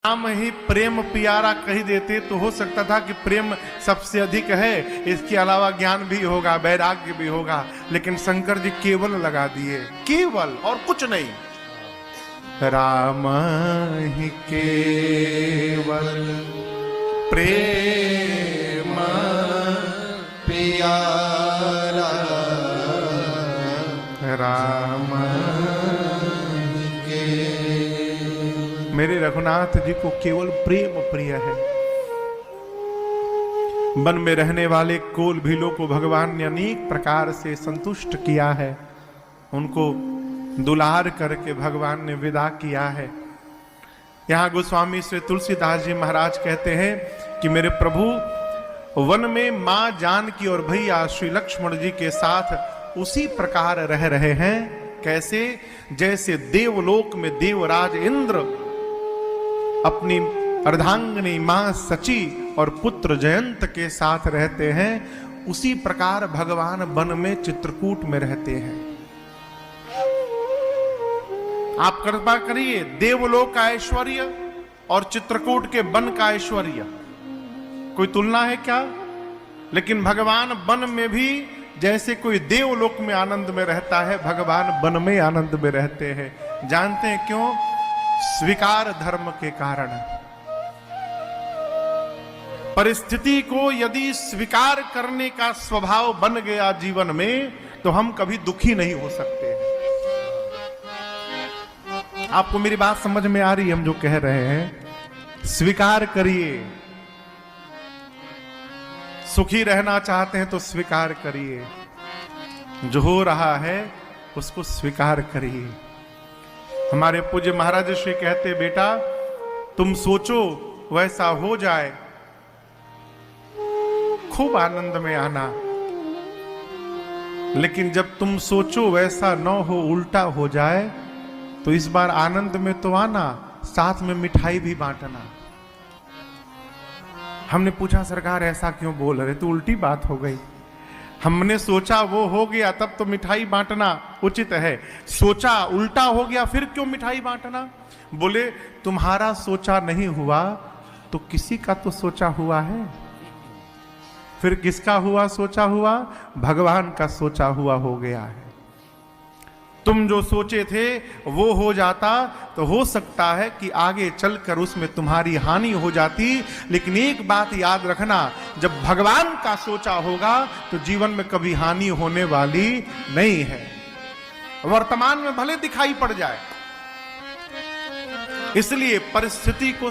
नाम ही प्रेम प्यारा कही देते तो हो सकता था कि प्रेम सबसे अधिक है, इसके अलावा ज्ञान भी होगा, वैराग्य भी होगा, लेकिन शंकर जी केवल लगा दिए, केवल और कुछ नहीं। राम ही केवल प्रेम प्यारा, राम मेरे रघुनाथ जी को केवल प्रेम प्रिय है। वन में रहने वाले कोल भीलों को भगवान ने अनेक प्रकार से संतुष्ट किया है, उनको दुलार करके भगवान ने विदा किया है। यहां गोस्वामी श्री तुलसीदास जी महाराज कहते हैं कि मेरे प्रभु वन में मां जानकी और भैया श्री लक्ष्मण जी के साथ उसी प्रकार रह रहे हैं, कैसे? जैसे देवलोक में देवराज इंद्र अपनी अर्धांगिनी मां सची और पुत्र जयंत के साथ रहते हैं, उसी प्रकार भगवान वन में चित्रकूट में रहते हैं। आप कृपा करिए, देवलोक का ऐश्वर्य और चित्रकूट के वन का ऐश्वर्य कोई तुलना है क्या? लेकिन भगवान वन में भी जैसे कोई देवलोक में आनंद में रहता है, भगवान वन में आनंद में रहते हैं। जानते हैं क्यों? स्वीकार धर्म के कारण। परिस्थिति को यदि स्वीकार करने का स्वभाव बन गया जीवन में, तो हम कभी दुखी नहीं हो सकते। आपको मेरी बात समझ में आ रही है? हम जो कह रहे हैं, स्वीकार करिए। सुखी रहना चाहते हैं तो स्वीकार करिए, जो हो रहा है उसको स्वीकार करिए। हमारे पूज्य महाराज श्री कहते, बेटा तुम सोचो वैसा हो जाए, खूब आनंद में आना, लेकिन जब तुम सोचो वैसा न हो, उल्टा हो जाए, तो इस बार आनंद में तो आना, साथ में मिठाई भी बांटना। हमने पूछा, सरकार ऐसा क्यों बोल रहे? तो उल्टी बात हो गई। हमने सोचा वो हो गया, तब तो मिठाई बांटना उचित है। सोचा उल्टा हो गया, फिर क्यों मिठाई बांटना? बोले तुम्हारा सोचा नहीं हुआ तो किसी का तो सोचा हुआ है। फिर किसका हुआ? सोचा हुआ भगवान का सोचा हुआ हो गया है। तुम जो सोचे थे वो हो जाता तो हो सकता है कि आगे चलकर उसमें तुम्हारी हानि हो जाती, लेकिन एक बात याद रखना, जब भगवान का सोचा होगा तो जीवन में कभी हानि होने वाली नहीं है। वर्तमान में भले दिखाई पड़ जाए, इसलिए परिस्थिति को